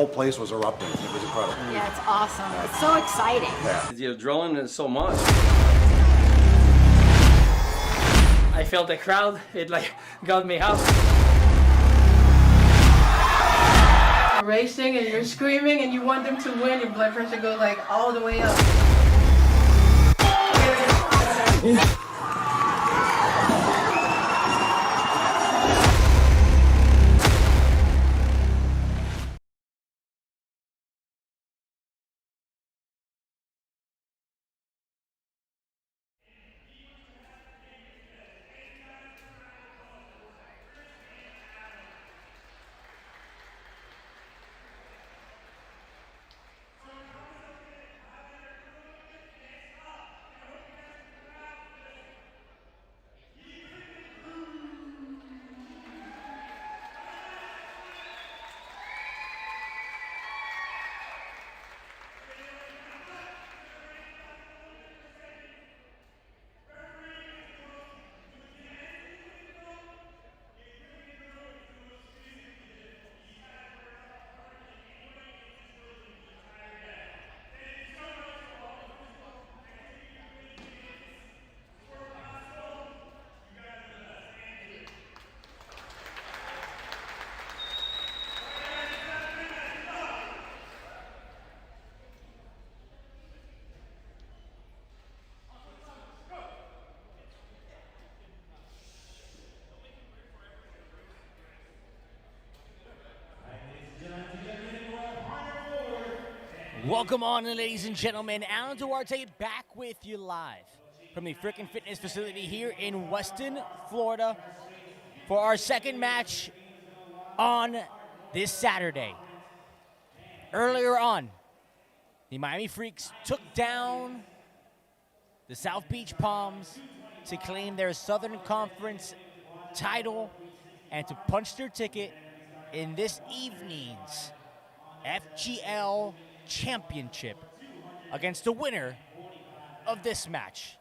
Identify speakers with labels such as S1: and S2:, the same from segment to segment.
S1: whole place was erupting. It was incredible.
S2: Yeah, it's awesome. It's so exciting.
S1: Yeah.
S3: The adrenaline is so much.
S4: I felt the crowd. It like got me up.
S5: You're racing and you're screaming and you want them to win. Your blood pressure goes like all the way up.
S6: Welcome on, ladies and gentlemen. Alan Duarte back with you live from the Frickin' Fitness facility here in Weston, Florida for our second match on this Saturday. Earlier on, the Miami Freaks took down the South Beach Palms to claim their Southern Conference title and to punch their ticket in this evening's FGL Championship against the winner of this match.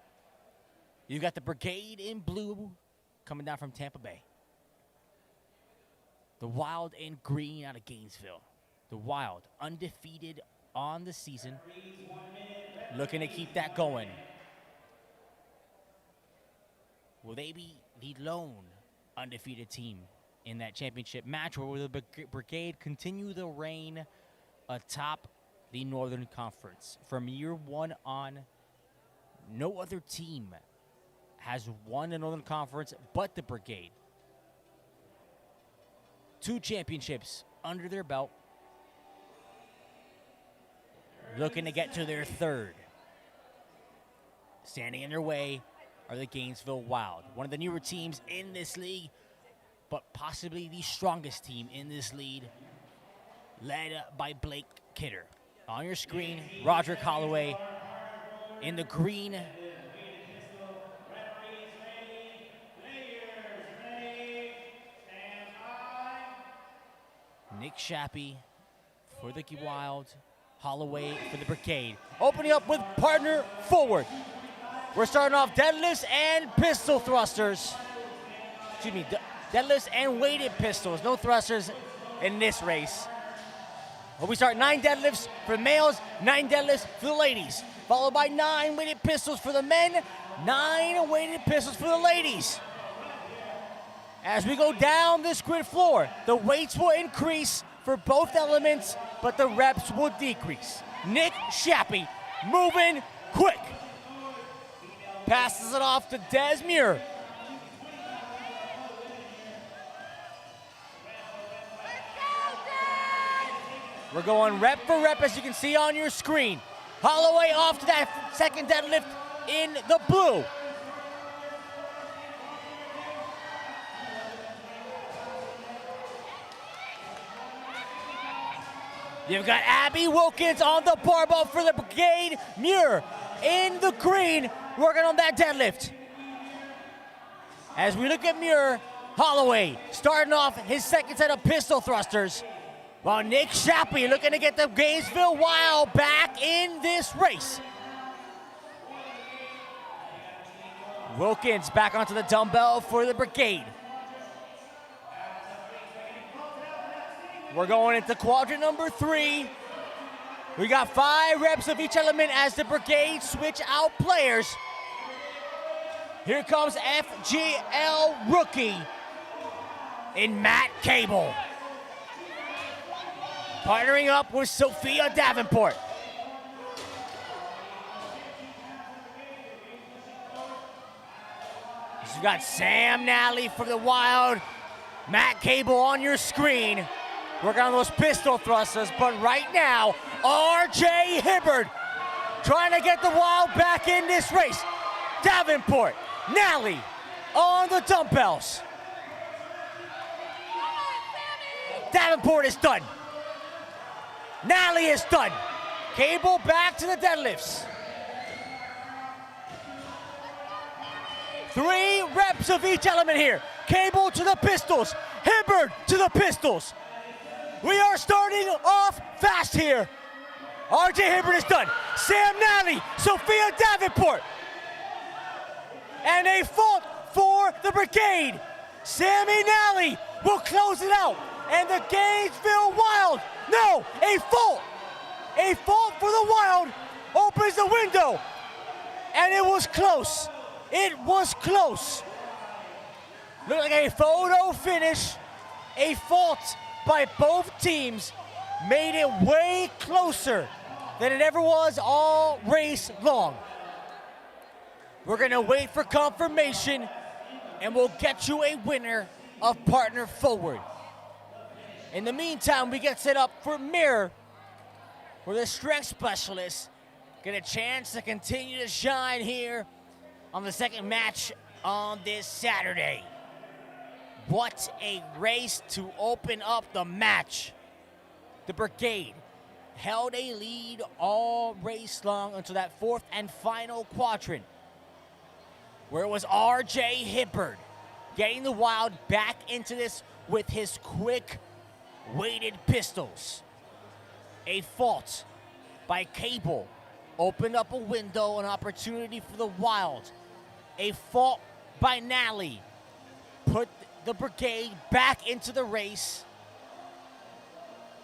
S6: You got the Brigade in blue coming down from Tampa Bay. The Wild in green out of Gainesville. The Wild undefeated on the season, looking to keep that going. Will they be the lone undefeated team in that championship match, or will the Brigade continue the reign atop the Northern Conference? From year one on, no other team has won the Northern Conference but the Brigade. 2 championships under their belt, looking to get to their 3rd. Standing in their way are the Gainesville Wild, one of the newer teams in this league, but possibly the strongest team in this league, led by Blake Kidder. On your screen, Roderick Holloway in the green. Nick Shappy for the Wild, Holloway for the Brigade. Opening up with partner forward. We're starting off deadlifts and pistol thrusters. Excuse me, deadlifts and weighted pistols. No thrusters in this race. Well, we start 9 deadlifts for the males, 9 deadlifts for the ladies, followed by 9 weighted pistols for the men, 9 weighted pistols for the ladies. As we go down this grid floor, the weights will increase for both elements, but the reps will decrease. Nick Shappy moving quick. Passes it off to Des Muir. We're going rep for rep, as you can see on your screen. Holloway off to that second deadlift in the blue. You've got Abby Wilkins on the barbell for the Brigade. Muir in the green, working on that deadlift. As we look at Muir, Holloway starting off his second set of pistol thrusters, while Nick Shappy looking to get the Gainesville Wild back in this race. Wilkins back onto the dumbbell for the Brigade. We're going into quadrant number 3. We got 5 reps of each element as the Brigade switch out players. Here comes FGL rookie in Matt Cable, partnering up with Sophia Davenport. You got Sam Nally from the Wild, Matt Cable on your screen, working on those pistol thrusters, but right now, RJ Hibbard trying to get the Wild back in this race. Davenport, Nally on the dumbbells. Davenport is done. Nally is done. Cable back to the deadlifts. 3 reps of each element here. Cable to the pistols. Hibbard to the pistols. We are starting off fast here. RJ Hibbard is done. Sam Nally, Sophia Davenport. And a fault for the Brigade. Sammy Nally will close it out. And the Gainesville Wild, no, a fault. A fault for the Wild opens the window. And it was close. It was close. Looked like a photo finish. A fault by both teams made it way closer than it ever was all race long. We're gonna wait for confirmation and we'll get you a winner of partner forward. In the meantime, we get set up for mirror, where the strength specialists get a chance to continue to shine here on the second match on this Saturday. What a race to open up the match. The Brigade held a lead all race long until that 4th and final quadrant, where it was RJ Hibbard getting the Wild back into this with his quick weighted pistols. A fault by Cable opened up a window, an opportunity for the Wild. A fault by Nally put the Brigade back into the race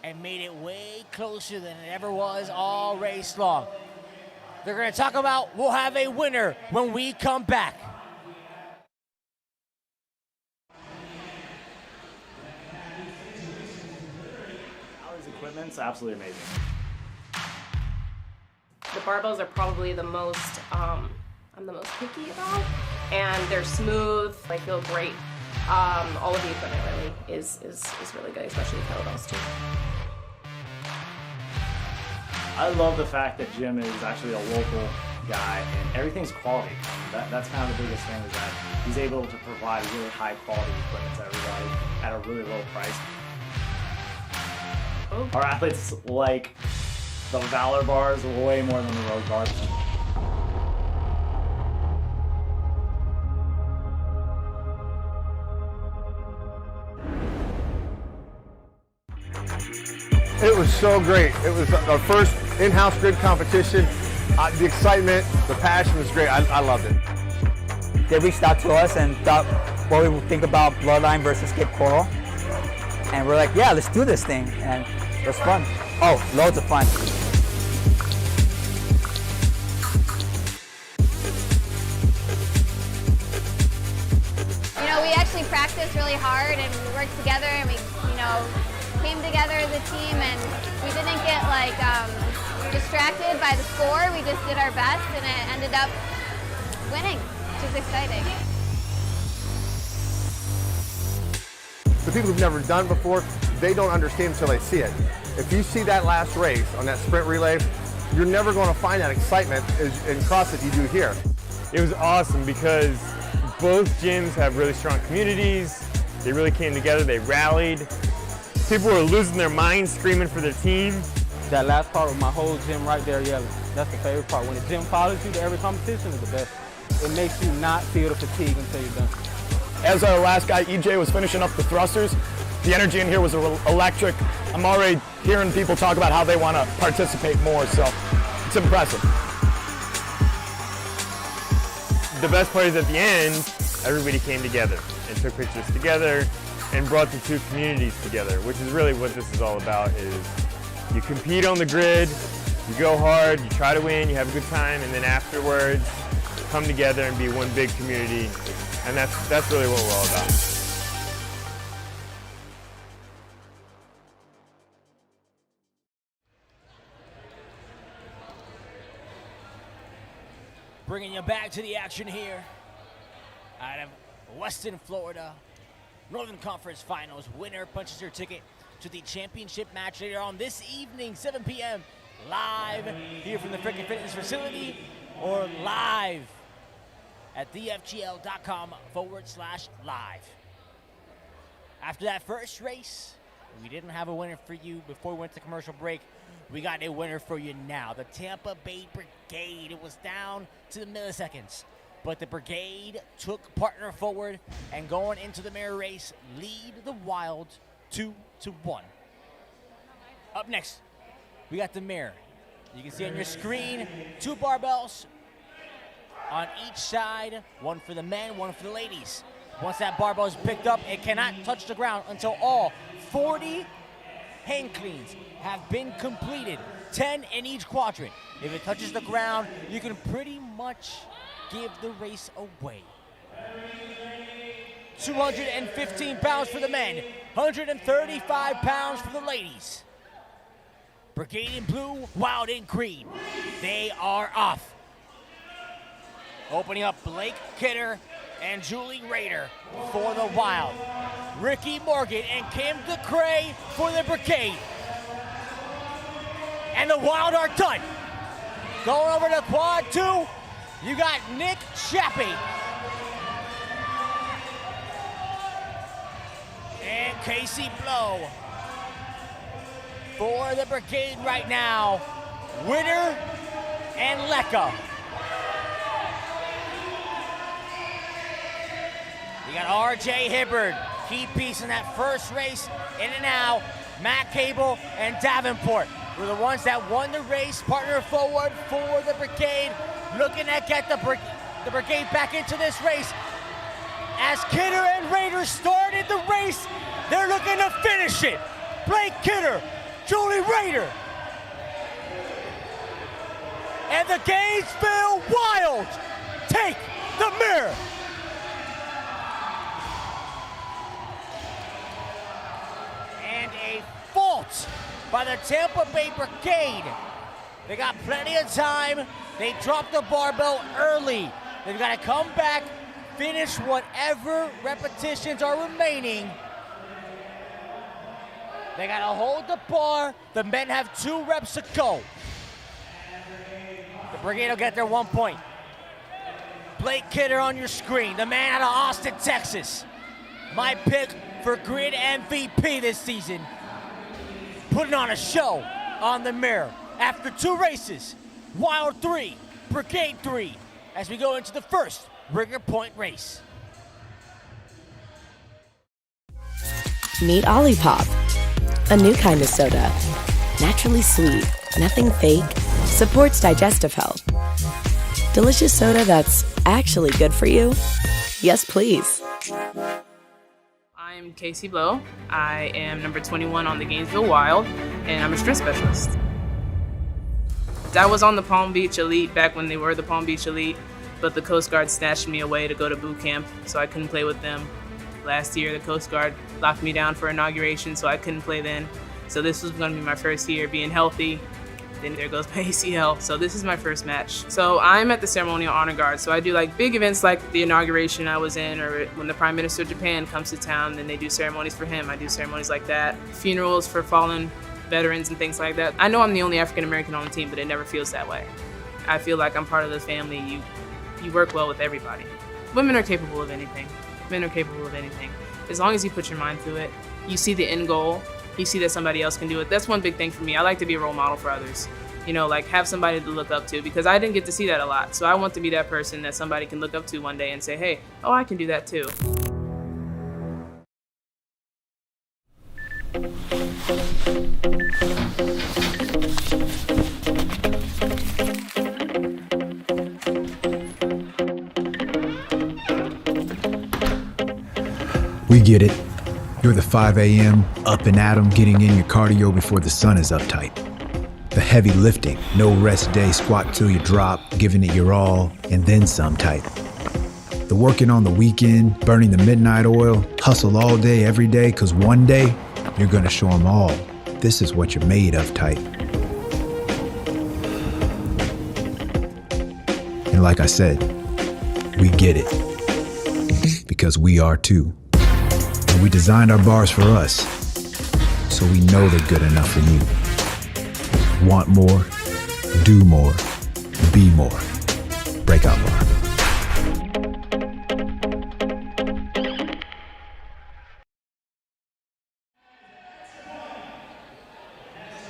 S6: and made it way closer than it ever was all race long. They're gonna talk about, we'll have a winner when we come back.
S3: Equipment's absolutely amazing.
S7: The barbells are probably the most, I'm the most picky about, and they're smooth, they feel great. All of the equipment really is really good, especially the kettlebells too.
S3: I love the fact that Jim is actually a local guy and everything's quality. That's kind of the biggest thing, is that he's able to provide really high quality equipment to everybody at a really low price. Our athletes like the Valor bars way more than the road bars.
S8: It was so great. It was our first in-house grid competition. The excitement, the passion was great. I loved it.
S9: They reached out to us and thought what we would think about Bloodline versus Cape Coral. And we're like, yeah, let's do this thing. And it was fun. Oh, loads of fun.
S2: You know, we actually practiced really hard and we worked together and we, came together as a team and we didn't get distracted by the score. We just did our best and it ended up winning, which is exciting.
S8: The people who've never done before, they don't understand until they see it. If you see that last race on that sprint relay, you're never going to find that excitement in CrossFit you do here.
S10: It was awesome because both gyms have really strong communities. They really came together, they rallied. People were losing their minds screaming for their team.
S11: That last part with my whole gym right there yelling, that's the favorite part. When the gym follows you to every competition is the best. It makes you not feel the fatigue until you're done.
S12: As our last guy, EJ, was finishing up the thrusters, the energy in here was electric. I'm already hearing people talk about how they want to participate more, so it's impressive.
S10: The best part is at the end, everybody came together and took pictures together, and brought the two communities together, which is really what this is all about. Is you compete on the grid, you go hard, you try to win, you have a good time, and then afterwards come together and be one big community, and that's really what we're all about.
S6: Bringing you back to the action here out of Weston, Florida. Northern Conference Finals. Winner punches her ticket to the championship match later on this evening, 7 p.m. live here from the Frickin' Fitness facility or live at thefgl.com/live. After that first race, we didn't have a winner for you before we went to commercial break. We got a winner for you now. The Tampa Bay Brigade. It was down to the milliseconds, but the Brigade took partner forward and going into the mirror race, lead the Wild 2-1. Up next, we got the mirror. You can see on your screen 2 barbells on each side, one for the men, one for the ladies. Once that barbell is picked up, it cannot touch the ground until all 40 hang cleans have been completed, 10 in each quadrant. If it touches the ground, you can pretty much give the race away. 215 pounds for the men, 135 pounds for the ladies. Brigade in blue, Wild in green. They are off. Opening up Blake Kidder and Julie Rader for the Wild. Ricky Morgan and Kim DeCray for the Brigade. And the Wild are done. Going over to quad 2, you got Nick Chappie. And Casey Blowe for the Brigade right now. Winner and Lecca. You got R.J. Hibbard, key piece in that first race, in and out. Matt Cable and Davenport were the ones that won the race, partner forward for the Brigade, looking to get the Brigade back into this race. As Kidder and Raiders started the race, they're looking to finish it. Blake Kidder, Julie Rader, and the Gainesville Wild take the mirror. And a fault by the Tampa Bay Brigade. They got plenty of time. They dropped the barbell early. They've got to come back, finish whatever repetitions are remaining. They got to hold the bar. The men have 2 reps to go. The Brigade will get their 1 point. Blake Kidder on your screen, the man out of Austin, Texas. My pick for grid MVP this season. Putting on a show on the mirror. After 2 races, Wild 3, Brigade 3, as we go into the first rigor point race.
S13: Meet Olipop, a new kind of soda. Naturally sweet, nothing fake, supports digestive health. Delicious soda that's actually good for you. Yes, please.
S14: I'm Casey Blowe. I am number 21 on the Gainesville Wild, and I'm a strength specialist. I was on the Palm Beach Elite back when they were the Palm Beach Elite, but the Coast Guard snatched me away to go to boot camp, so I couldn't play with them. Last year, the Coast Guard locked me down for inauguration, so I couldn't play then. So this was going to be my first year being healthy. Then there goes my ACL. So this is my first match. So I'm at the ceremonial honor guard. So I do like big events like the inauguration I was in, or when the Prime Minister of Japan comes to town, then they do ceremonies for him. I do ceremonies like that. Funerals for fallen veterans and things like that. I know I'm the only African American on the team, but it never feels that way. I feel like I'm part of the family. You work well with everybody. Women are capable of anything. Men are capable of anything. As long as you put your mind to it, you see the end goal, you see that somebody else can do it. That's one big thing for me. I like to be a role model for others. You know, like have somebody to look up to, because I didn't get to see that a lot. So I want to be that person that somebody can look up to one day and say, hey, oh, I can do that too.
S15: We get it. You're the 5 a.m., up and at 'em, getting in your cardio before the sun is up tight. The heavy lifting, no rest day, squat till you drop, giving it your all, and then some type. The working on the weekend, burning the midnight oil, hustle all day, every day, cause one day, you're gonna show them all, this is what you're made of type. And like I said, we get it, because we are too. And we designed our bars for us, so we know they're good enough for you. Want more, do more, be more. Breakout Bar.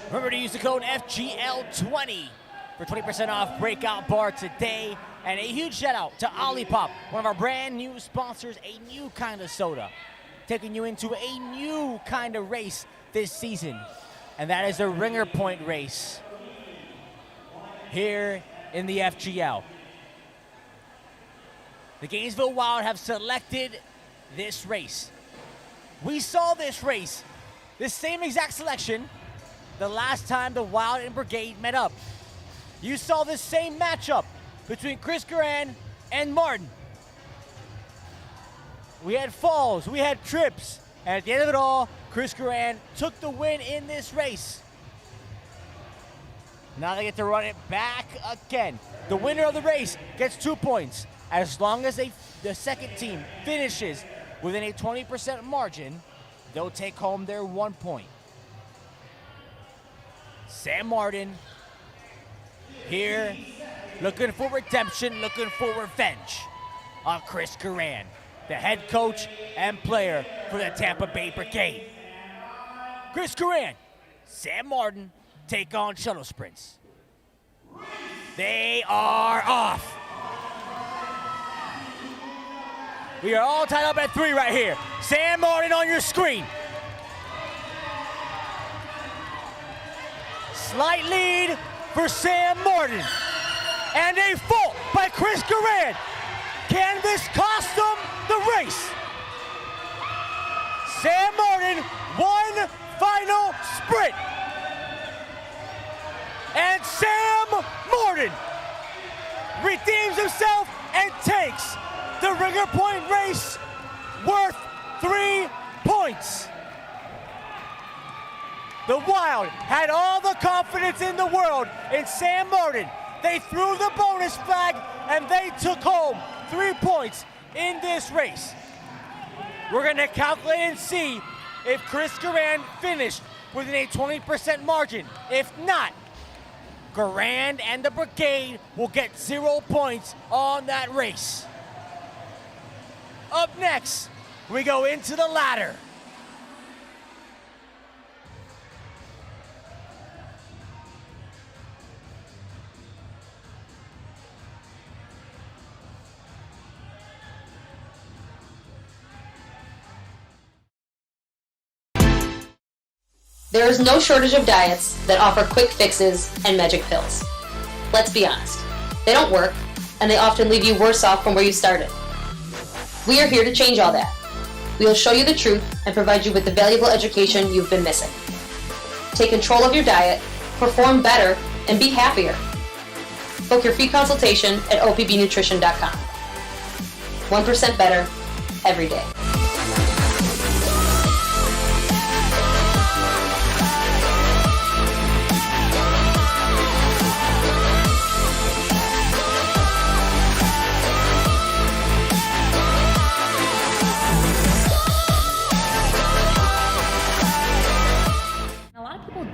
S6: Remember to use the code FGL20 for 20% off Breakout Bar today. And a huge shout out to Olipop, one of our brand new sponsors, a new kind of soda, taking you into a new kind of race this season. And that is the Ringer Point race here in the FGL. The Gainesville Wild have selected this race. We saw this race, this same exact selection, the last time the Wild and Brigade met up. You saw this same matchup between Chris Garand and Martin. We had falls, we had trips, and at the end of it all, Chris Garand took the win in this race. Now they get to run it back again. The winner of the race gets 2 points. As long as the second team finishes within a 20% margin, they'll take home their 1 point. Sam Martin here looking for redemption, looking for revenge on Chris Garand, the head coach and player for the Tampa Bay Brigade. Chris Garand, Sam Martin take on shuttle sprints. They are off. We are all tied up at 3 right here. Sam Martin on your screen. Slight lead for Sam Martin. And a fault by Chris Garand. Can this cost them the race? Sam Martin, one final sprint. And Sam Martin redeems himself and takes the Ringer Point race worth 3 points. The Wild had all the confidence in the world in Sam Martin. They threw the bonus flag and they took home 3 points in this race. We're gonna calculate and see if Chris Garand finished within a 20% margin. If not, Garand and the Brigade will get 0 points on that race. Up next, we go into the ladder.
S16: There is no shortage of diets that offer quick fixes and magic pills. Let's be honest, they don't work, and they often leave you worse off from where you started. We are here to change all that. We will show you the truth and provide you with the valuable education you've been missing. Take control of your diet, perform better, and be happier. Book your free consultation at opbnutrition.com. 1% better every day.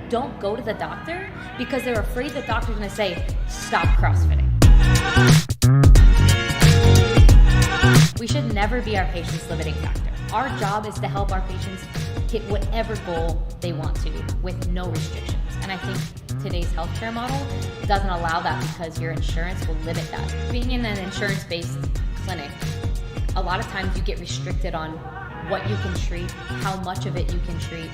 S17: Don't go to the doctor because they're afraid the doctor's gonna say, stop CrossFitting. We should never be our patient's limiting factor. Our job is to help our patients hit whatever goal they want to with no restrictions. And I think today's healthcare model doesn't allow that because your insurance will limit that. Being in an insurance-based clinic, a lot of times you get restricted on what you can treat, how much of it you can treat.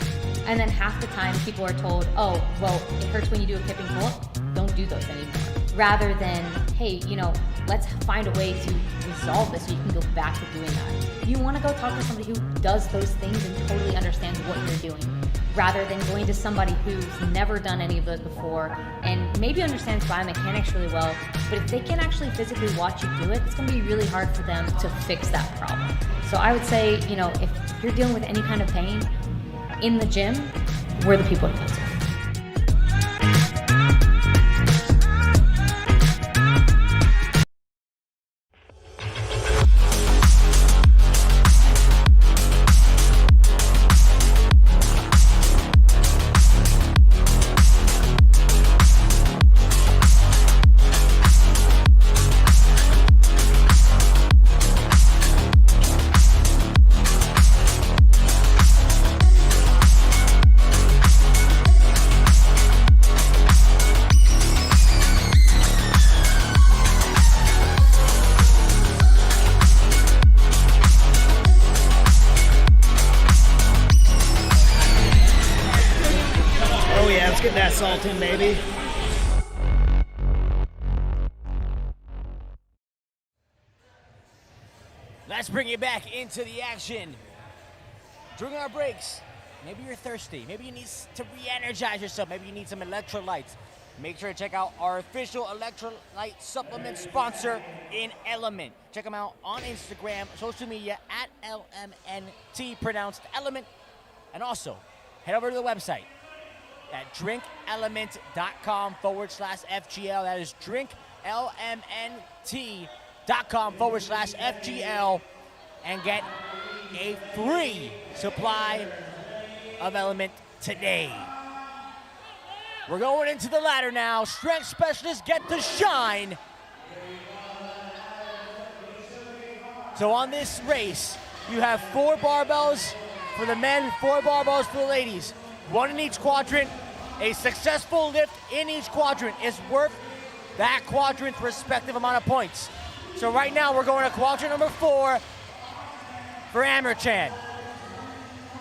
S17: And then half the time people are told, oh, well, it hurts when you do a kipping pull-up. Don't do those anymore. Rather than, hey, let's find a way to resolve this so you can go back to doing that. You want to go talk to somebody who does those things and totally understands what you're doing, rather than going to somebody who's never done any of those before and maybe understands biomechanics really well, but if they can actually physically watch you do it, it's going to be really hard for them to fix that problem. So I would say, if you're dealing with any kind of pain in the gym, we're the people to go to.
S6: Salt in, baby. Let's bring you back into the action. During our breaks, maybe you're thirsty. Maybe you need to re-energize yourself. Maybe you need some electrolytes. Make sure to check out our official electrolyte supplement sponsor in LMNT. Check them out on Instagram, social media at LMNT, pronounced element. And also, head over to the website at drinklmnt.com/FGL. That is drinklmnt.com/FGL, and get a free supply of LMNT today. We're going into the ladder now. Strength specialists get to shine. So on this race, you have 4 barbells for the men, 4 barbells for the ladies. 1 in each quadrant. A successful lift in each quadrant is worth that quadrant's respective amount of points. So right now we're going to quadrant number 4 for Amerchan.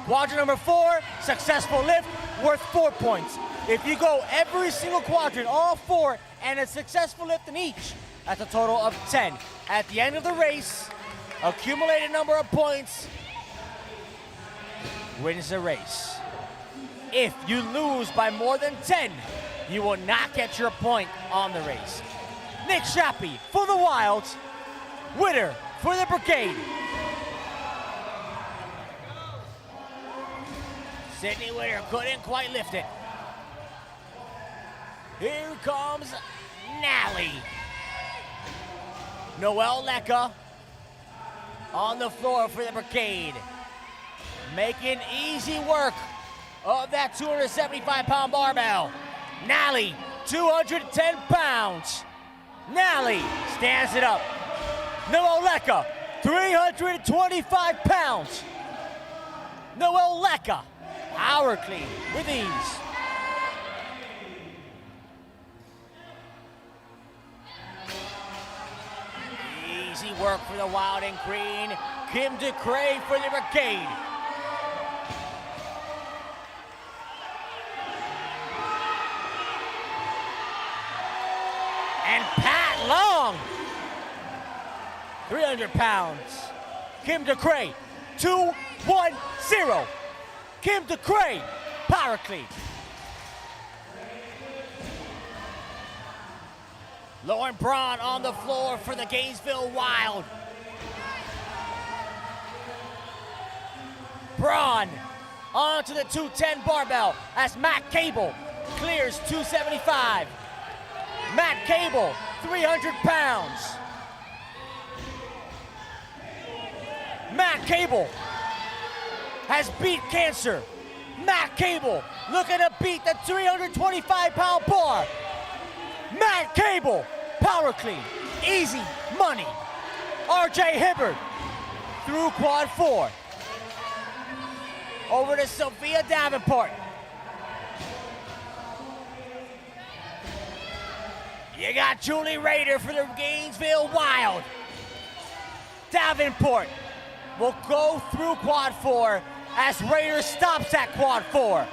S6: Quadrant number 4, successful lift, worth 4 points. If you go every single quadrant, all 4, and a successful lift in each, that's a total of 10. At the end of the race, accumulated number of points wins the race. If you lose by more than 10, you will not get your point on the race. Nick Shappy for the Wilds, Witter for the Brigade. Sydney Witter couldn't quite lift it. Here comes Nally. Noel Lecca on the floor for the Brigade, making easy work of that 275-pound barbell. Nally, 210 pounds. Nally stands it up. Noel Lecca, 325 pounds. Noel Lecca, power clean with ease. Easy work for the Wild and Green. Kim DeCray for the Brigade. And Pat Long, 300 pounds. Kim DeCray, 210. Kim DeCray, power clean. Lauren Braun on the floor for the Gainesville Wild. Braun onto the 210 barbell as Matt Cable clears 275. Matt Cable, 300 pounds. Matt Cable has beat cancer. Matt Cable looking to beat the 325-pound bar. Matt Cable, power clean, easy money. RJ Hibbard through quad 4. Over to Sophia Davenport. You got Julie Rader for the Gainesville Wild. Davenport will go through quad 4 as Rader stops at quad 4.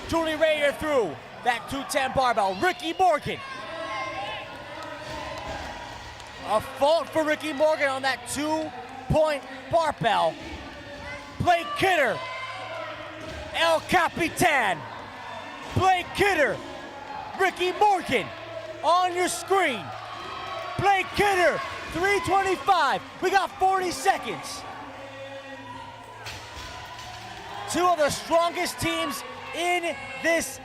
S6: Julie Rader through that 210 barbell. Ricky Morgan A fault for Ricky Morgan on that 2-point barbell. Blake Kidder, El Capitan. Blake Kidder, Ricky Morgan on your screen. Blake Kidder, 325. We got 40 seconds. Two of the strongest teams in this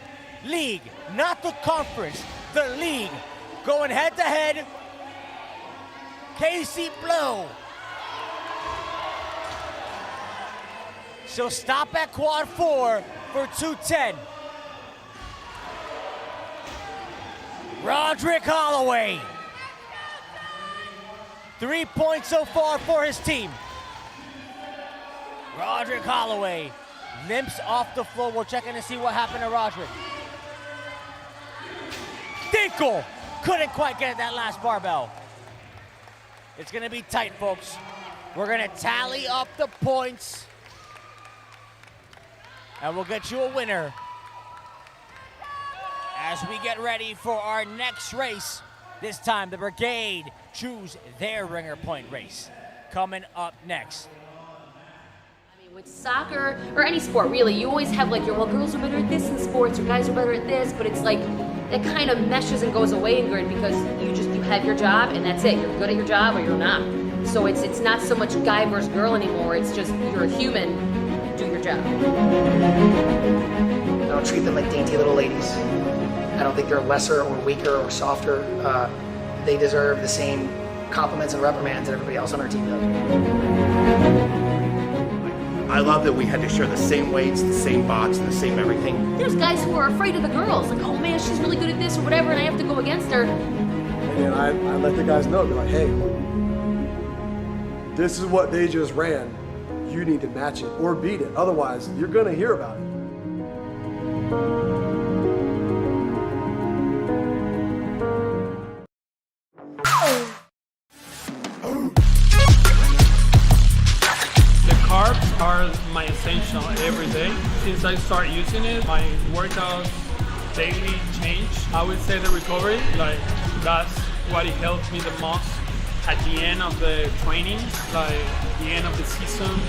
S6: league, not the conference, the league, going head to head. Casey Blowe. She'll stop at quad 4 for 210. Roderick Holloway. 3 points so far for his team. Roderick Holloway limps off the floor. We're checking to see what happened to Roderick. Dinkle couldn't quite get that last barbell. It's gonna be tight, folks. We're gonna tally up the points and we'll get you a winner as we get ready for our next race. This time the Brigade choose their ringer point race. Coming up next.
S17: With soccer or any sport really, you always have like well, girls are better at this in sports or guys are better at this, but it's like it kind of meshes and goes away in grid because you have your job and that's it. You're good at your job or you're not. So it's not so much guy versus girl anymore. It's just you're a human, do your job.
S18: I don't treat them like dainty little ladies. I don't think they're lesser or weaker or softer. They deserve the same compliments and reprimands that everybody else on our team does.
S1: I love that we had to share the same weights, the same box, and the same everything.
S17: There's guys who are afraid of the girls, like, oh man, she's really good at this or whatever, and I have to go against her.
S19: And then I let the guys know, be like, hey, this is what they just ran. You need to match it or beat it. Otherwise, you're gonna hear about it.
S20: Carbs are my essential every day. Since I started using it, my workouts daily change. I would say the recovery, like that's what it helped me the most. At the end of the training, like the end of the season,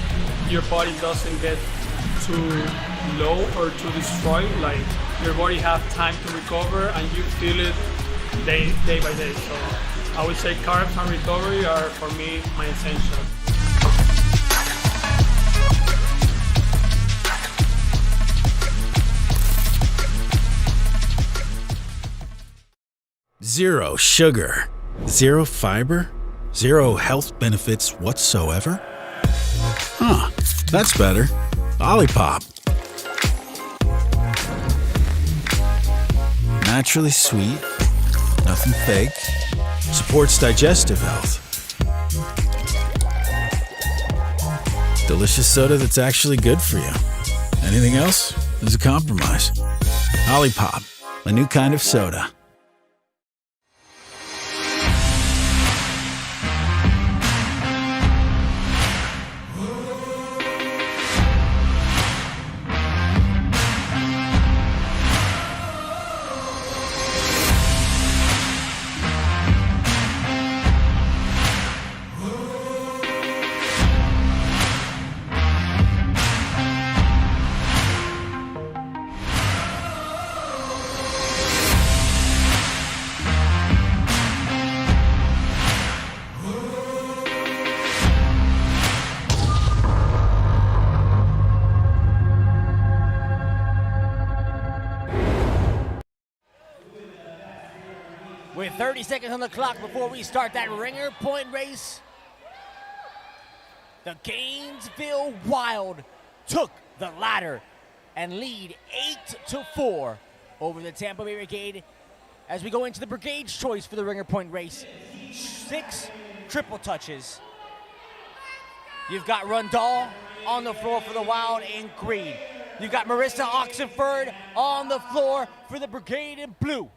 S20: your body doesn't get too low or too destroyed. Like your body have time to recover and you feel it day by day. So I would say carbs and recovery are for me my essential.
S21: Zero sugar, zero fiber, zero health benefits whatsoever? Huh, that's better. Olipop. Naturally sweet, nothing fake, supports digestive health. Delicious soda that's actually good for you. Anything else is a compromise. Olipop, a new kind of soda.
S6: With 30 seconds on the clock before we start that ringer point race, the Gainesville Wild took the ladder and lead 8-4 over the Tampa Bay Brigade as we go into the Brigade's choice for the ringer point race. 6 triple touches. You've got Rundall on the floor for the Wild in green. You've got Marissa Oxenford on the floor for the Brigade in blue.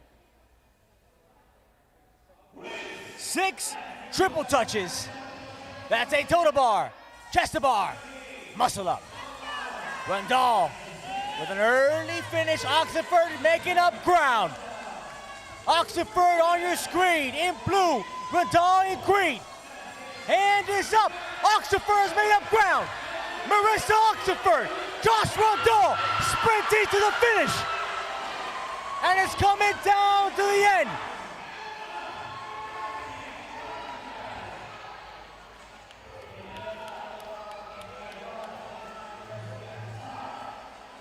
S6: 6 triple touches. That's a total bar, chest to bar, muscle up. Rundall with an early finish. Oxenford making up ground. Oxford on your screen in blue, Randall in green. Hand is up. Oxford has made up ground. Marissa Oxford, Josh Randall sprinting to the finish. And it's coming down to the end.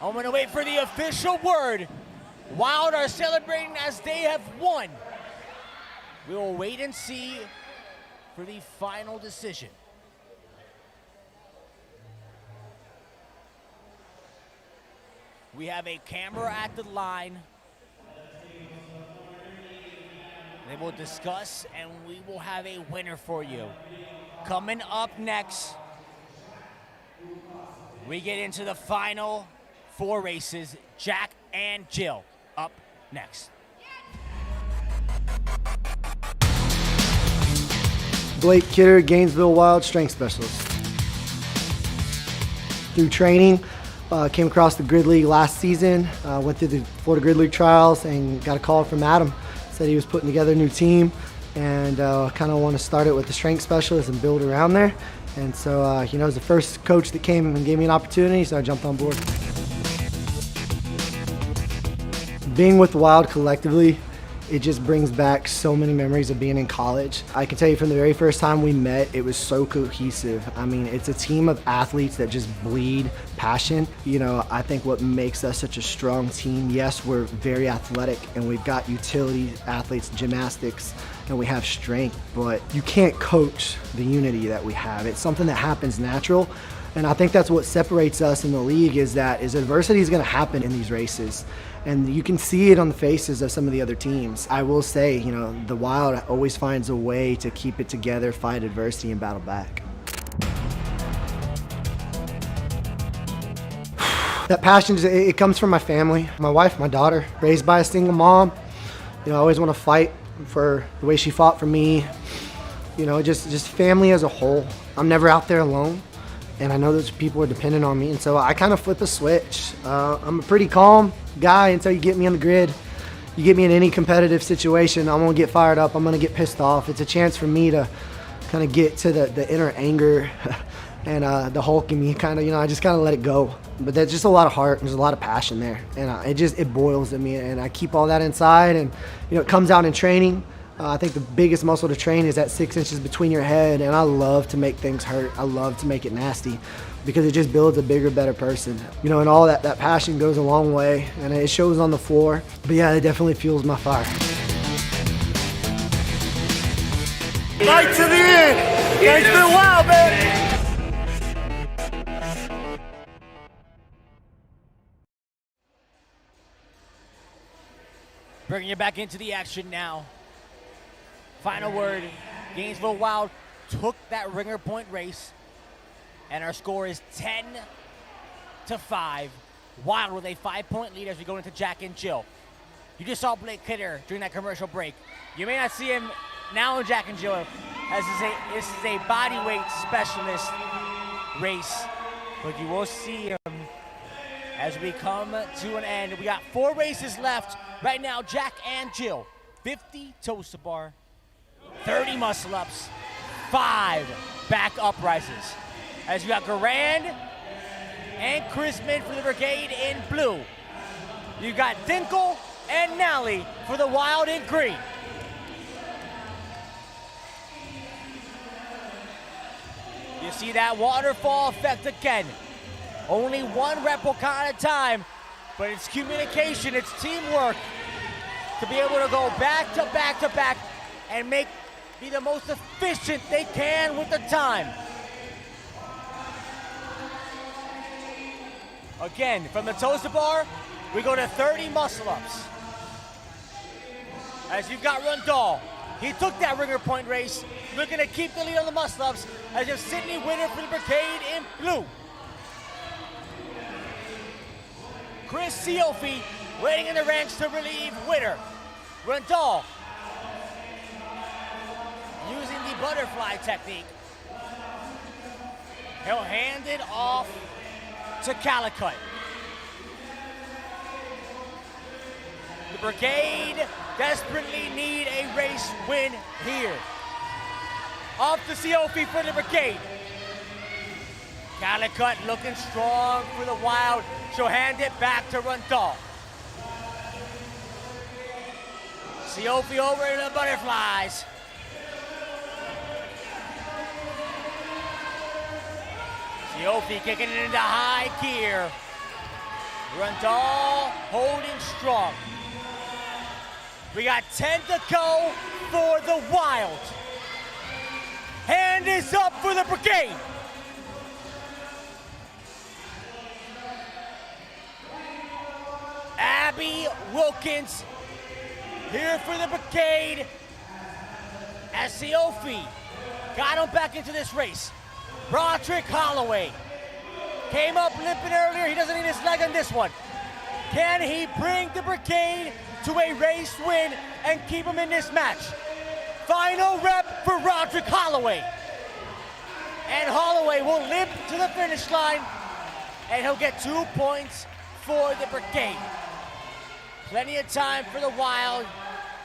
S6: I'm gonna wait for the official word. Wild are celebrating as they have won. We will wait and see for the final decision. We have a camera at the line. They will discuss and we will have a winner for you. Coming up next, we get into the final 4 races. Jack and Jill up next.
S4: Blake Kidder, Gainesville Wild strength specialist. Through training, came across the Grid League last season, went through the Florida Grid League trials and got a call from Adam. Said he was putting together a new team and kind of want to start it with the strength specialist and build around there. And so, he was the first coach that came and gave me an opportunity, so I jumped on board. Being with the Wild collectively, it just brings back so many memories of being in college. I can tell you from the very first time we met, it was so cohesive. I mean, it's a team of athletes that just bleed passion. I think what makes us such a strong team, yes, we're very athletic and we've got utility athletes, gymnastics, and we have strength, but you can't coach the unity that we have. It's something that happens natural. And I think that's what separates us in the league is adversity is gonna happen in these races. And you can see it on the faces of some of the other teams. I will say, the Wild always finds a way to keep it together, fight adversity, and battle back. That passion, it comes from my family. My wife, my daughter, raised by a single mom. I always want to fight for the way she fought for me. Just family as a whole. I'm never out there alone. And I know those people are dependent on me, and so I kind of flip a switch. I'm a pretty calm guy until you get me on the grid. You get me in any competitive situation, I'm gonna get fired up, I'm gonna get pissed off. It's a chance for me to kind of get to the inner anger and the Hulk in me, I just kind of let it go. But there's just a lot of heart, there's a lot of passion there, and it boils in me, and I keep all that inside, and it comes out in training. I think the biggest muscle to train is that 6 inches between your head, and I love to make things hurt. I love to make it nasty because it just builds a bigger, better person. And all that passion goes a long way, and it shows on the floor. But yeah, it definitely fuels my fire.
S22: Right to the end. Gainesville Wild, man.
S6: Bringing you back into the action now. Final word, Gainesville Wild took that ringer point race, and our score is 10-5. Wild with a 5-point lead as we go into Jack and Jill. You just saw Blake Kidder during that commercial break. You may not see him now in Jack and Jill, as this is a bodyweight specialist race, but you will see him as we come to an end. We got 4 races left right now. Jack and Jill, 50 toes to bar, 30 muscle ups, 5 back up rises. As you got Garand and Chrisman for the Brigade in blue. You got Dinkle and Nally for the Wild in green. You see that waterfall effect again. Only 1 replica at a time, but it's communication, it's teamwork to be able to go back to back to back and be the most efficient they can with the time. Again, from the toes to bar, we go to 30 muscle-ups. As you've got Rundall, he took that ringer point race, looking to keep the lead on the muscle-ups, as you have Sydney Winter for the Brigade in blue. Chris Siofi waiting in the ranks to relieve Winter. Rundall using the butterfly technique. He'll hand it off to Calicut. The Brigade desperately need a race win here. Off the Siofi for the Brigade. Calicut looking strong for the Wild. She'll hand it back to Runthal. Siofi over to the Butterflies. Siofi kicking it into high gear. Runthal holding strong. We got 10 to go for the Wild. Hand is up for the Brigade. Abby Wilkins here for the Brigade as Siofi got him back into this race. Broderick Holloway came up limping earlier. He doesn't need his leg on this one. Can he bring the Brigade to a race win and keep him in this match? Final rep for Broderick Holloway. And Holloway will limp to the finish line, and he'll get 2 points for the Brigade. Plenty of time for the Wild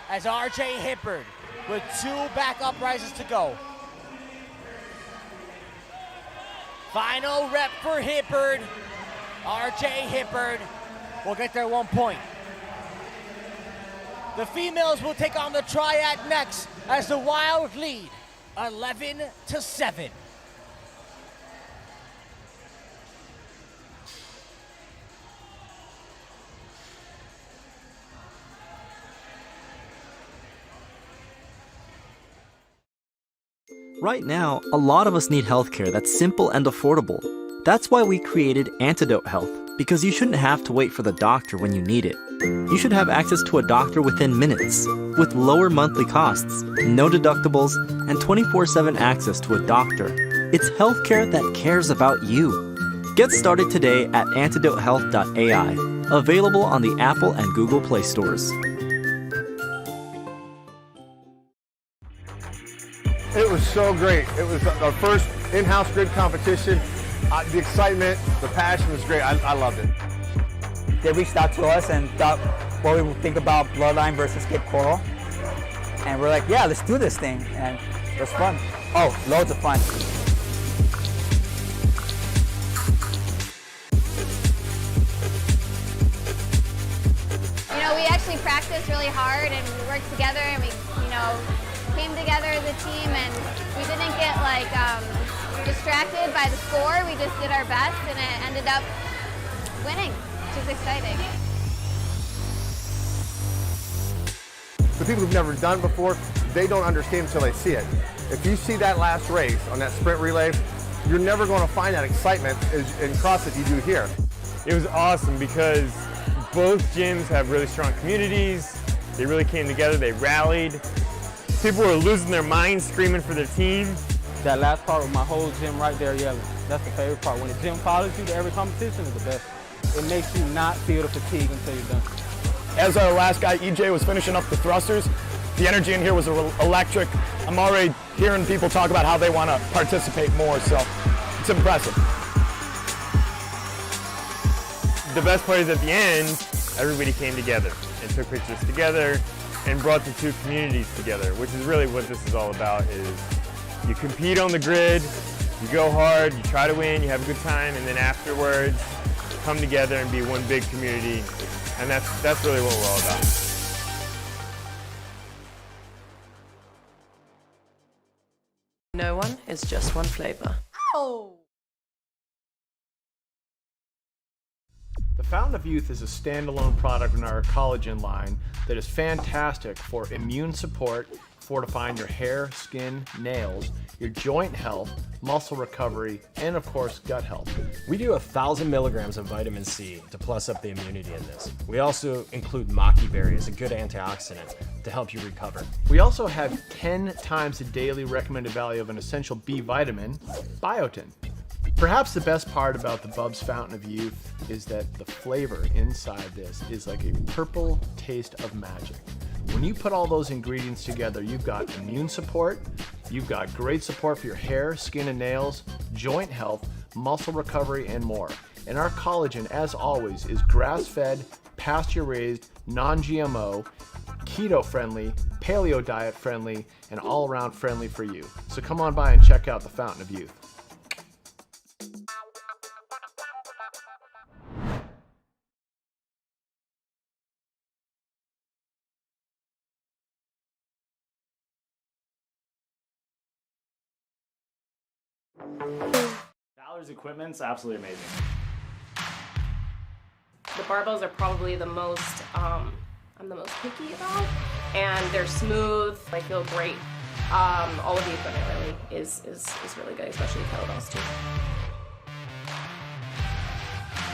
S6: as RJ Hippard with 2 backup rises to go. Final rep for Hippard. RJ Hippard will get their 1 point. The females will take on the Triad next as the Wild lead 11-7.
S5: Right now, a lot of us need healthcare that's simple and affordable. That's why we created Antidote Health, because you shouldn't have to wait for the doctor when you need it. You should have access to a doctor within minutes, with lower monthly costs, no deductibles, and 24/7 access to a doctor. It's healthcare that cares about you. Get started today at antidotehealth.ai, available on the Apple and Google Play stores.
S8: It was so great. It was our first in-house grid competition. The excitement, the passion was great. I loved it.
S9: They reached out to us and thought what we would think about Bloodline versus Cape Coral. And we're like, yeah, let's do this thing. And it was fun. Oh, loads of fun.
S2: You know, we actually practiced really hard and we worked together and we, came together as a team and we didn't get distracted by the score. We just did our best and it ended up winning, which is exciting.
S8: The people who've never done before, they don't understand until they see it. If you see that last race on that sprint relay, you're never going to find that excitement in CrossFit you do here.
S10: It was awesome because both gyms have really strong communities. They really came together, they rallied. People were losing their minds, screaming for their team.
S11: That last part with my whole gym right there yelling, that's the favorite part. When the gym follows you to every competition is the best. It makes you not feel the fatigue until you're done.
S12: As our last guy, EJ, was finishing up the thrusters, the energy in here was electric. I'm already hearing people talk about how they want to participate more, so it's impressive.
S10: The best part is at the end, everybody came together and took pictures together and brought the two communities together, which is really what this is all about. Is you compete on the grid, you go hard, you try to win, you have a good time, and then afterwards come together and be one big community, and that's really what we're all about.
S7: No one is just one flavor.
S2: Oh!
S23: The Fountain of Youth is a standalone product in our collagen line that is fantastic for immune support, fortifying your hair, skin, nails, your joint health, muscle recovery, and of course, gut health.
S24: We do 1,000 milligrams of vitamin C to plus up the immunity in this. We also include maki berry as a good antioxidant to help you recover.
S23: We also have 10 times the daily recommended value of an essential B vitamin, biotin. Perhaps the best part about the Bubs Fountain of Youth is that the flavor inside this is like a purple taste of magic. When you put all those ingredients together, you've got immune support, you've got great support for your hair, skin and nails, joint health, muscle recovery, and more. And our collagen, as always, is grass-fed, pasture-raised, non-GMO, keto-friendly, paleo diet-friendly, and all-around friendly for you. So come on by and check out the Fountain of Youth.
S3: Valor's equipment's absolutely amazing.
S13: The barbells are probably the most, I'm the most picky about, and they're smooth, they feel great. All of the equipment really is really good, especially the kettlebells too.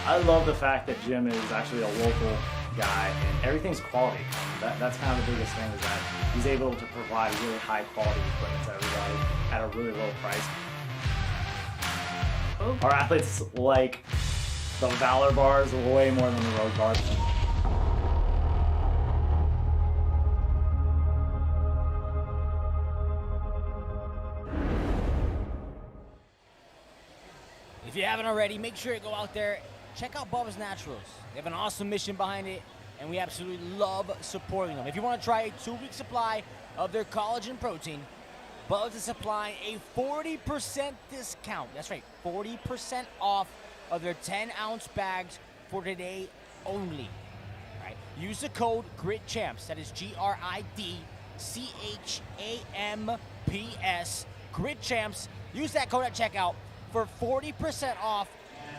S3: I love the fact that Jim is actually a local guy and everything's quality. That's kind of the biggest thing, is that he's able to provide really high quality equipment to everybody at a really low price. Our athletes like the Valor bars way more than the road bars.
S6: If you haven't already, make sure you go out there, check out Bubs Naturals. They have an awesome mission behind it, and we absolutely love supporting them. If you want to try a 2-week supply of their collagen protein, Bubs is supplying a 40% discount. That's right, 40% off of their 10-ounce bags for today only. All right, use the code GRIDCHAMPS. That is GRIDCHAMPS. GRIDCHAMPS. Use that code at checkout for 40% off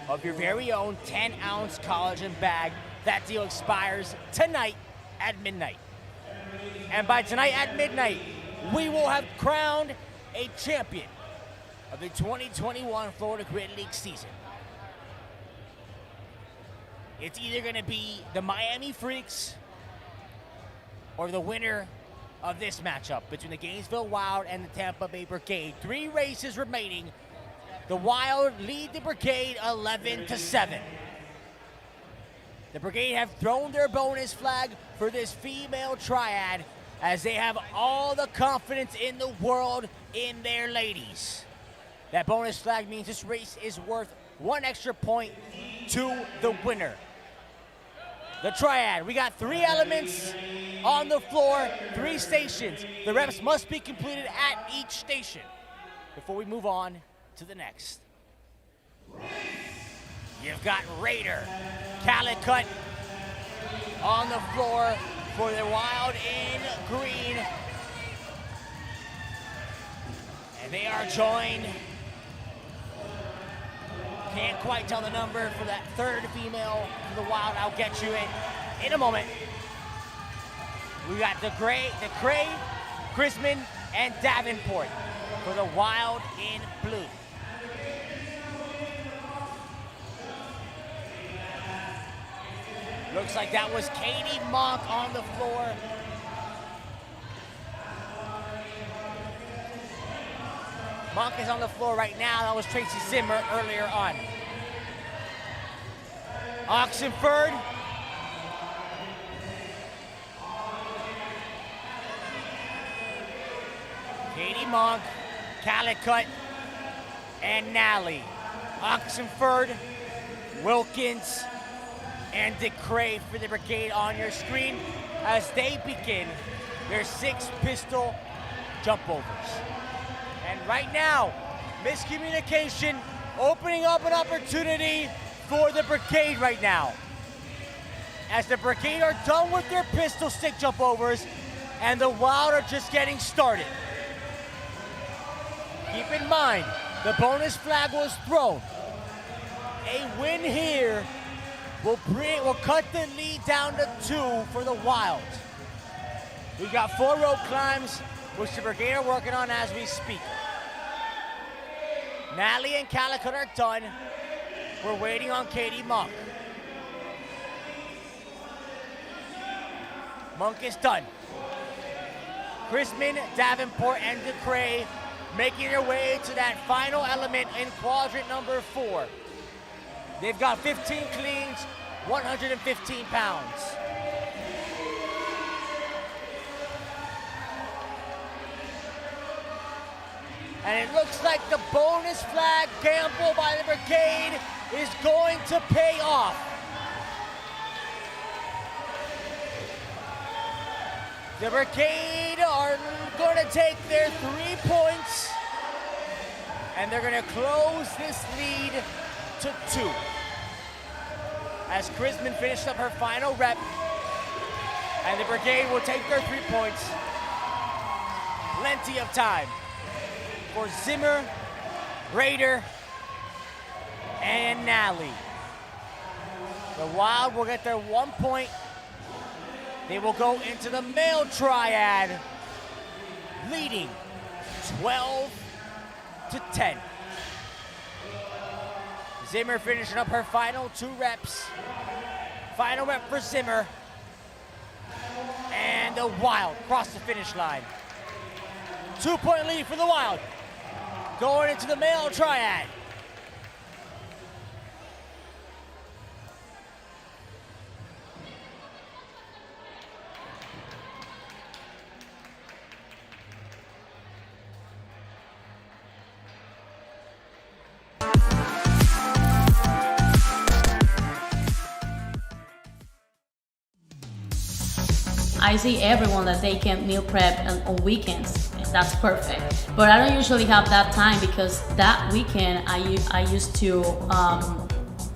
S6: of your very own 10-ounce collagen bag. That deal expires tonight at midnight. And by tonight at midnight, we will have crowned a champion of the 2021 Florida Grid League season. It's either going to be the Miami Freaks or the winner of this matchup between the Gainesville Wild and the Tampa Bay Brigade. 3 races remaining. The Wild lead the Brigade 11-7. The Brigade have thrown their bonus flag for this female triad, as they have all the confidence in the world in their ladies. That bonus flag means this race is worth 1 extra point to the winner. The Triad, we got 3 elements on the floor, 3 stations. The reps must be completed at each station before we move on to the next. You've got Raider, Calicut on the floor for the Wild in green. And they are joined, can't quite tell the number for that 3rd female for the Wild. I'll get you it in a moment. We got the Gray, Chrisman, and Davenport for the Wild in blue. Looks like that was Katie Monk on the floor. Monk is on the floor right now. That was Tracy Zimmer earlier on. Oxenford. Katie Monk, Calicut, and Nally. Oxenford, Wilkins, and DeCray for the Brigade on your screen as they begin their 6 pistol jump overs. And right now, miscommunication opening up an opportunity for the Brigade right now, as the Brigade are done with their pistol stick jump overs and the Wild are just getting started. Keep in mind, the bonus flag was thrown. A win here will cut the lead down to 2 for the Wild. We've got 4 rope climbs, which the Brigade are working on as we speak. Natalie and Calicut are done. We're waiting on Katie Monk. Monk is done. Chrisman, Davenport, and DeCray making their way to that final element in quadrant number 4. They've got 15 cleans, 115 pounds. And it looks like the bonus flag gamble by the Brigade is going to pay off. The Brigade are going to take their 3 points, and they're going to close this lead to 2. As Chrisman finished up her final rep, and the Brigade will take their 3 points. Plenty of time for Zimmer, Raider, and Nally. The Wild will get their 1 point. They will go into the male triad, leading 12-10. Zimmer finishing up her final 2 reps. Final rep for Zimmer. And the Wild cross the finish line. 2-point lead for the Wild. Going into the male triad.
S14: I see everyone that they can meal prep on weekends. That's perfect. But I don't usually have that time because that weekend I used to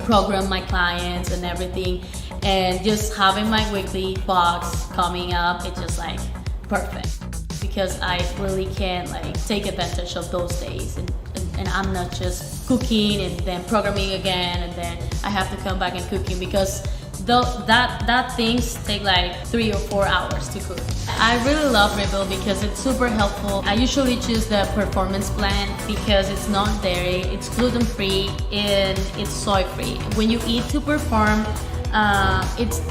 S14: program my clients and everything, and just having my weekly box coming up, it's just like perfect because I really can like take advantage of those days, and I'm not just cooking and then programming again and then I have to come back and cooking because that things take like 3 or 4 hours to cook. I really love Rebuild because it's super helpful. I usually choose the performance plan because it's non-dairy, it's gluten-free, and it's soy-free. When you eat to perform,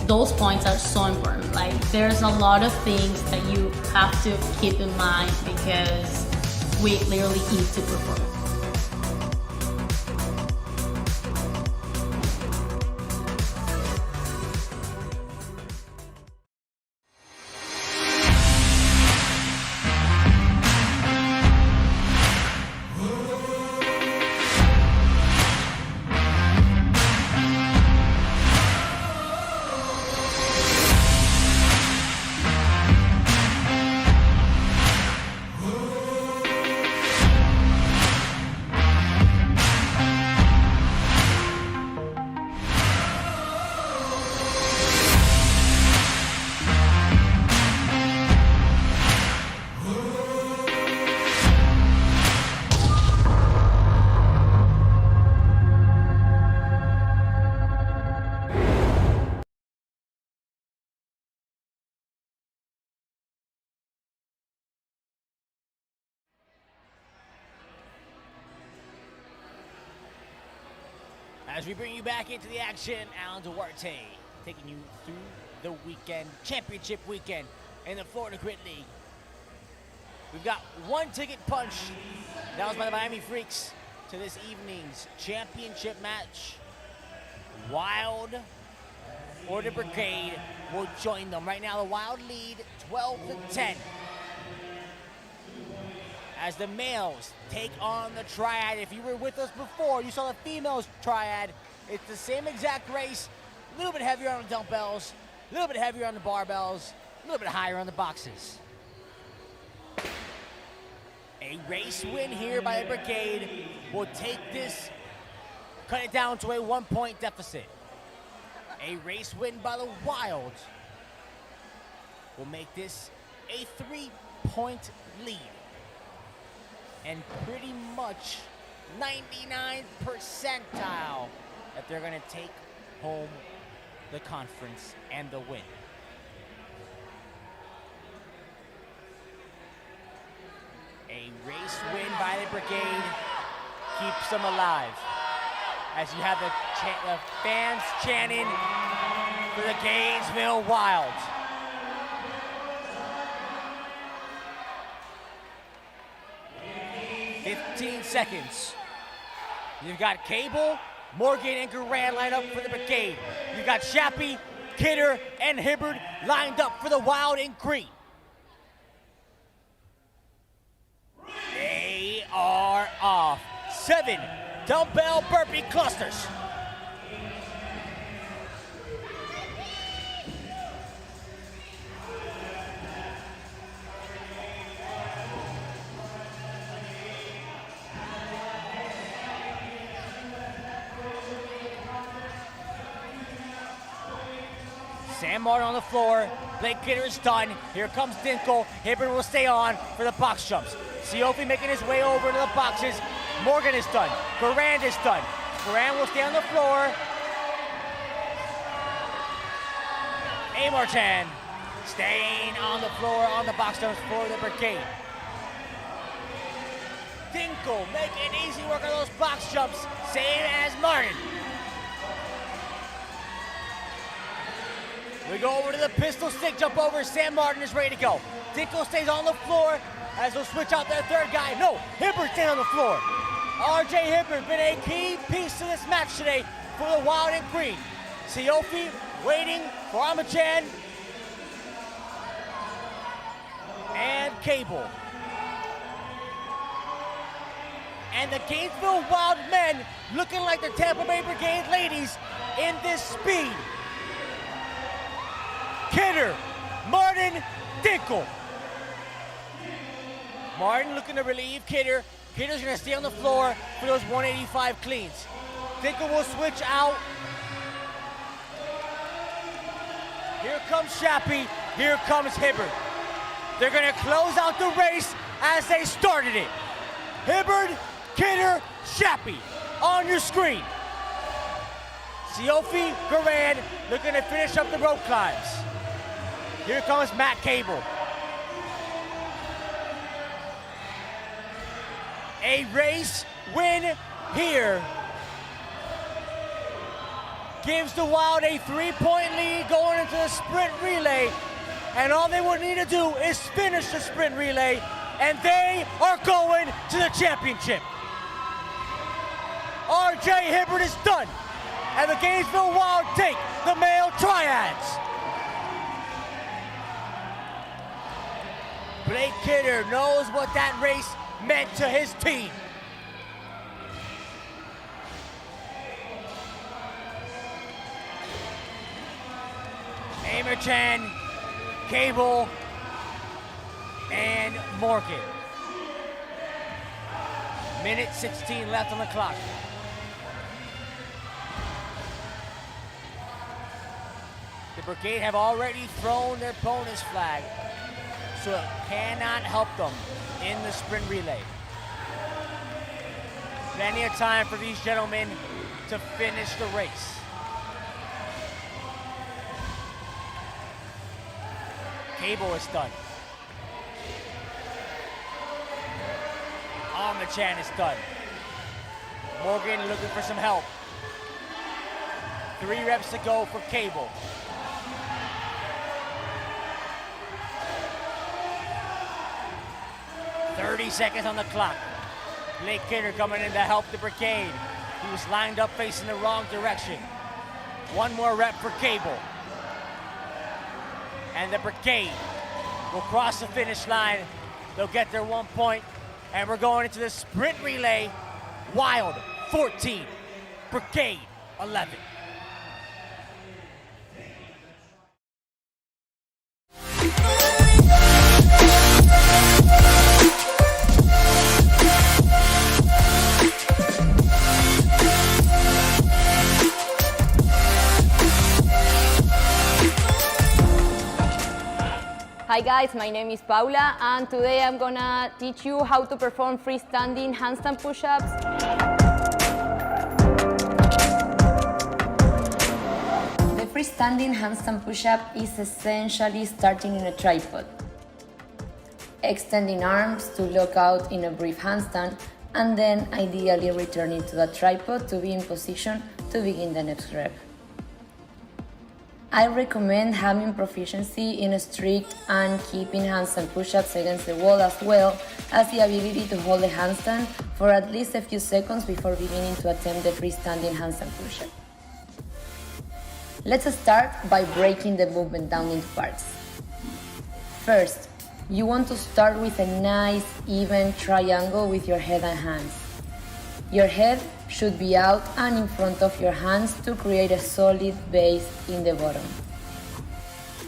S14: those points are so important. Like there's a lot of things that you have to keep in mind because we literally eat to perform.
S6: As we bring you back into the action, Alan Duarte taking you through the weekend, championship weekend in the Florida Grit League. We've got 1 ticket punch. That was by the Miami Freaks to this evening's championship match. Wild or the Brigade will join them. Right now the Wild lead 12-10. As the males take on the Triad. If you were with us before, you saw the females Triad. It's the same exact race, a little bit heavier on the dumbbells, a little bit heavier on the barbells, a little bit higher on the boxes. A race win here by the Brigade will take this, cut it down to a 1-point deficit. A race win by the Wild will make this a 3-point lead. And pretty much 99 percentile that they're going to take home the conference and the win. A race win by the Brigade keeps them alive. As you have the fans chanting for the Gainesville Wild. "15 seconds. You've got Cable, Morgan, and Garand lined up for the Brigade. You've got Shappy, Kidder, and Hibbard lined up for the Wild in green. They are off. 7 dumbbell burpee clusters. Sam Martin on the floor. Blake Kidder is done. Here comes Dinkle. Hibbert will stay on for the box jumps. Siofi making his way over to the boxes. Morgan is done. Garand is done. Garand will stay on the floor. Amartan staying on the floor on the box jumps for the Brigade. Dinkle making easy work of those box jumps, same as Martin. We go over to the pistol stick jump over. Sam Martin is ready to go. Dinkle stays on the floor as they'll switch out their third guy. No, Hibbert staying on the floor. RJ Hibbert been a key piece to this match today for the Wild and Green. Siofi waiting for Amachan and Cable. And the Gainesville Wild men looking like the Tampa Bay Brigade ladies in this speed. Kidder, Martin, Dinkle. Martin looking to relieve Kidder. Kidder's gonna stay on the floor for those 185 cleans. Dinkle will switch out. Here comes Shappy, here comes Hibbert. They're gonna close out the race as they started it. Hibbert, Kidder, Shappy on your screen. Siofi, Garand looking to finish up the rope climbs. Here comes Matt Cable. A race win here gives the Wild a 3-point lead going into the sprint relay. And all they will need to do is finish the sprint relay, and they are going to the championship. RJ Hibbert is done, and the Gainesville Wild take the male triads. Blake Kidder knows what that race meant to his team. Amarchan, Cable, and Morgan. Minute 16 left on the clock. The Brigade have already thrown their bonus flag, so it cannot help them in the sprint relay. Plenty of time for these gentlemen to finish the race. Cable is done. Amachan is done. Morgan looking for some help. 3 reps to go for Cable. "30 seconds on the clock. Blake Kidder coming in to help the Brigade. He was lined up facing the wrong direction. 1 more rep for Cable. And the Brigade will cross the finish line. They'll get their 1 point, and we're going into the sprint relay. Wild 14, Brigade 11.
S1: Hi guys, my name is Paula, and today I'm gonna teach you how to perform freestanding handstand push-ups. The freestanding handstand push-up is essentially starting in a tripod, extending arms to lock out in a brief handstand, and then ideally returning to the tripod to be in position to begin the next rep. I recommend having proficiency in strict and keeping handstand push-ups against the wall, as well as the ability to hold the handstand for at least a few seconds before beginning to attempt the freestanding handstand push-up. Let's start by breaking the movement down into parts. First, you want to start with a nice, even triangle with your head and hands. Your head should be out and in front of your hands to create a solid base in the bottom.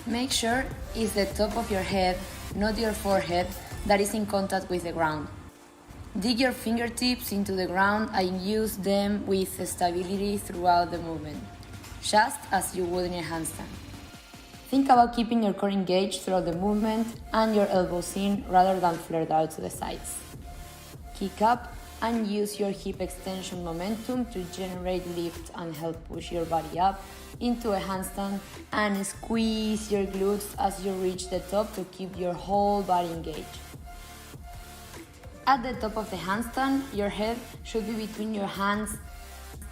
S1: Make sure it's the top of your head, not your forehead, that is in contact with the ground. Dig your fingertips into the ground and use them with stability throughout the movement, just as you would in a handstand. Think about keeping your core engaged throughout the movement and your elbows in rather than flared out to the sides. Kick up and use your hip extension momentum to generate lift and help push your body up into a handstand, and squeeze your glutes as you reach the top to keep your whole body engaged. At the top of the handstand, your head should be between your hands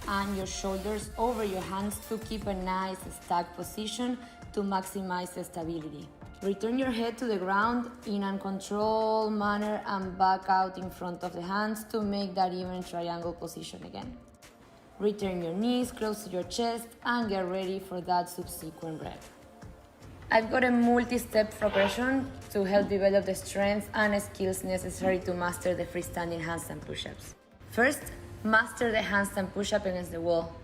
S1: and your shoulders over your hands to keep a nice stacked position to maximize stability. Return your head to the ground in a controlled manner and back out in front of the hands to make that even triangle position again. Return your knees close to your chest and get ready for that subsequent rep. I've got a multi-step progression to help develop the strength and skills necessary to master the freestanding handstand push-ups. First, master the handstand push-up against the wall.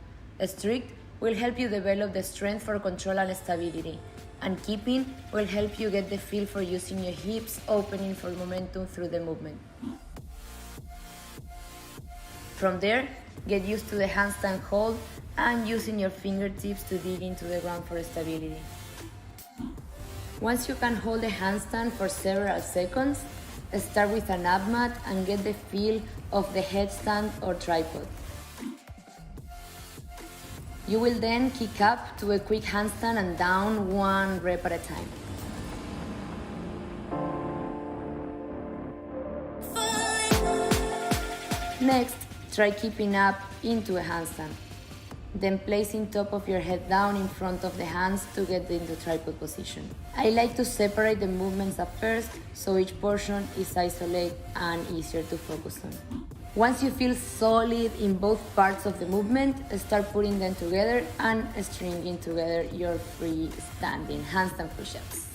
S1: Strict will help you develop the strength for control and stability, and keeping will help you get the feel for using your hips opening for momentum through the movement. From there, get used to the handstand hold and using your fingertips to dig into the ground for stability. Once you can hold the handstand for several seconds, start with an ab mat and get the feel of the headstand or tripod. You will then kick up to a quick handstand and down one rep at a time. Next, try keeping up into a handstand. Then placing top of your head down in front of the hands to get into tripod position. I like to separate the movements at first so each portion is isolated and easier to focus on. Once you feel solid in both parts of the movement, start putting them together and stringing together your freestanding handstand push-ups.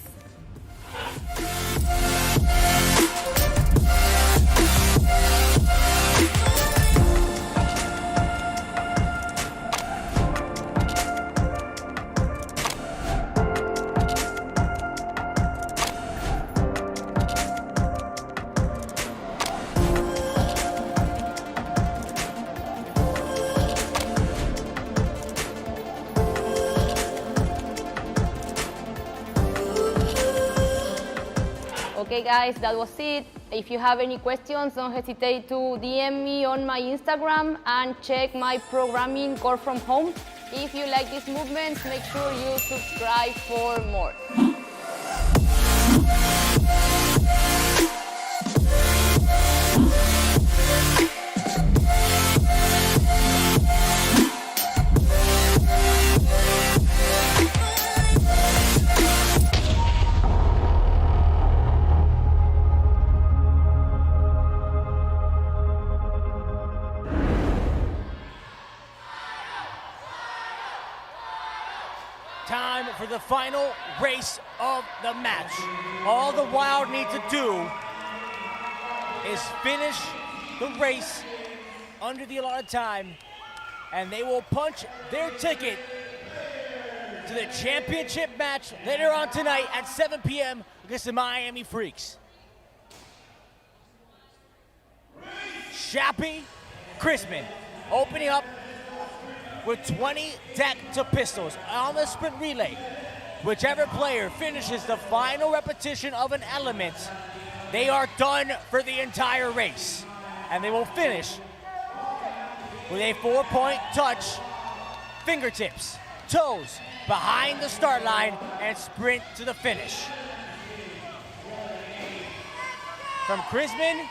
S2: Okay guys, that was it. If you have any questions, don't hesitate to DM me on my Instagram and check my programming Core from Home. If you like these movements, make sure you subscribe for more.
S6: Time for the final race of the match. All the Wild need to do is finish the race under the allotted time, and they will punch their ticket to the championship match later on tonight at 7 p.m. against the Miami Freaks. Shappy Chrisman opening up with 20 deck to pistols on the sprint relay. Whichever player finishes the final repetition of an element, they are done for the entire race. And they will finish with a 4-point touch, fingertips, toes, behind the start line, and sprint to the finish. From Chrisman,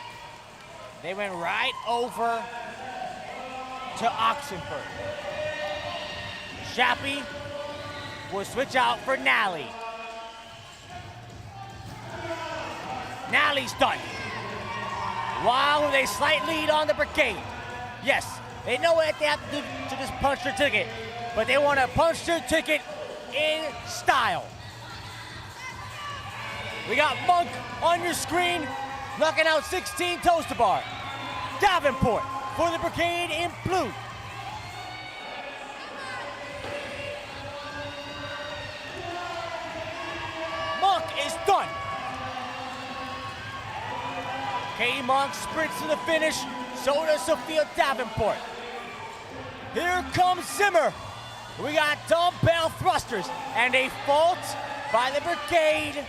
S6: they went right over to Oxenford. Shappy will switch out for Nally. Nally's done. Wild with a slight lead on the Brigade. Yes, they know what they have to do to just punch their ticket, but they want to punch their ticket in style. We got Monk on your screen, knocking out 16 toes to bar. Davenport for the Brigade in blue. Monk is done. Katie Monk sprints to the finish, so does Sophia Davenport. Here comes Zimmer. We got dumbbell thrusters and a fault by the Brigade.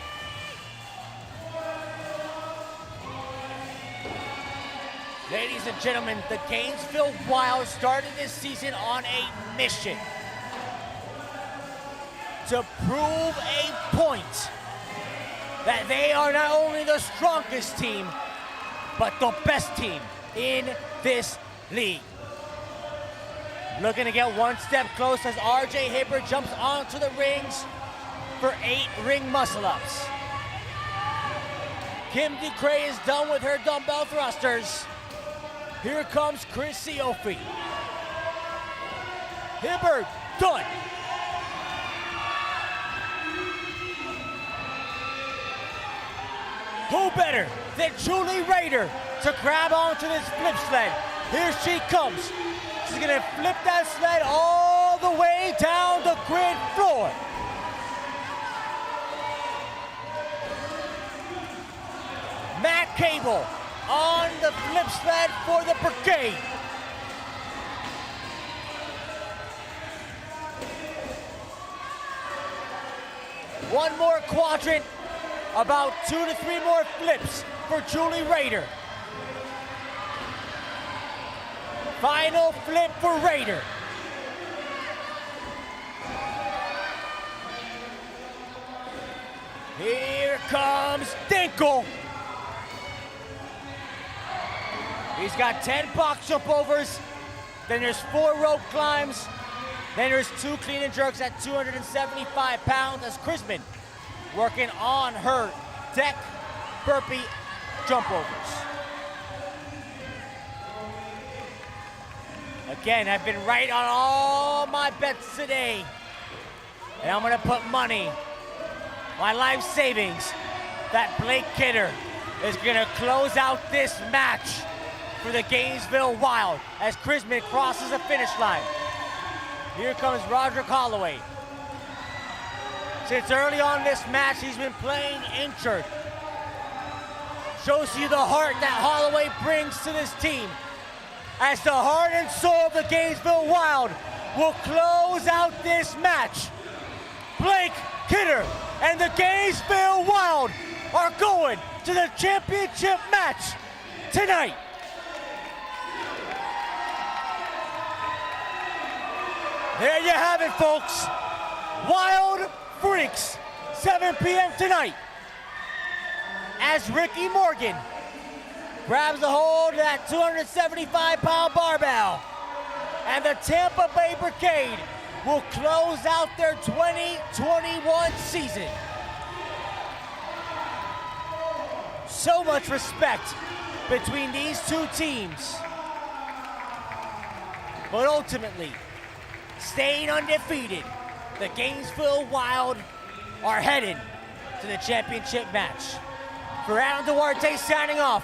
S6: Ladies and gentlemen, the Gainesville Wild started this season on a mission to prove a point that they are not only the strongest team, but the best team in this league. Looking to get one step close as RJ Hibbert jumps onto the rings for 8 ring muscle-ups. Kim DeCray is done with her dumbbell thrusters. Here comes Chris Siofi. Hibbert, done. Who better than Julie Rader to grab onto this flip sled? Here she comes. She's gonna flip that sled all the way down the grid floor. Matt Cable on the flip sled for the Brigade. One more quadrant, about 2 to 3 more flips for Julie Rader. Final flip for Rader. Here comes Dinkle. He's got 10 box jump overs. Then there's 4 rope climbs. Then there's 2 clean and jerks at 275 pounds as Chrisman working on her deck burpee jump overs. Again, I've been right on all my bets today. And I'm gonna put money, my life savings, that Blake Kidder is gonna close out this match for the Gainesville Wild as Chrisman crosses the finish line. Here comes Roderick Holloway. Since early on this match, he's been playing injured. Shows you the heart that Holloway brings to this team, as the heart and soul of the Gainesville Wild will close out this match. Blake Kidder and the Gainesville Wild are going to the championship match tonight. There you have it, folks. Wild Freaks, 7 p.m. tonight, as Ricky Morgan grabs a hold of that 275-pound barbell, and the Tampa Bay Brigade will close out their 2021 season. So much respect between these two teams, but ultimately, staying undefeated, the Gainesville Wild are headed to the championship match. For Adam Duarte signing off.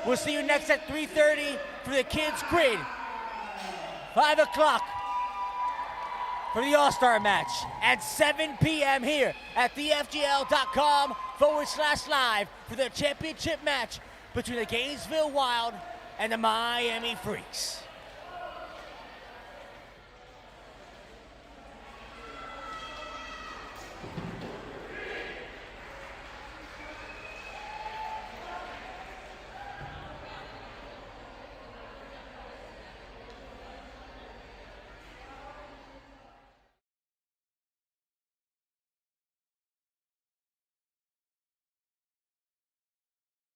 S6: We'll see you next at 3:30 for the Kids Grid. 5 o'clock for the All-Star match. At 7 p.m. here at thefgl.com/live for the championship match between the Gainesville Wild and the Miami Freaks.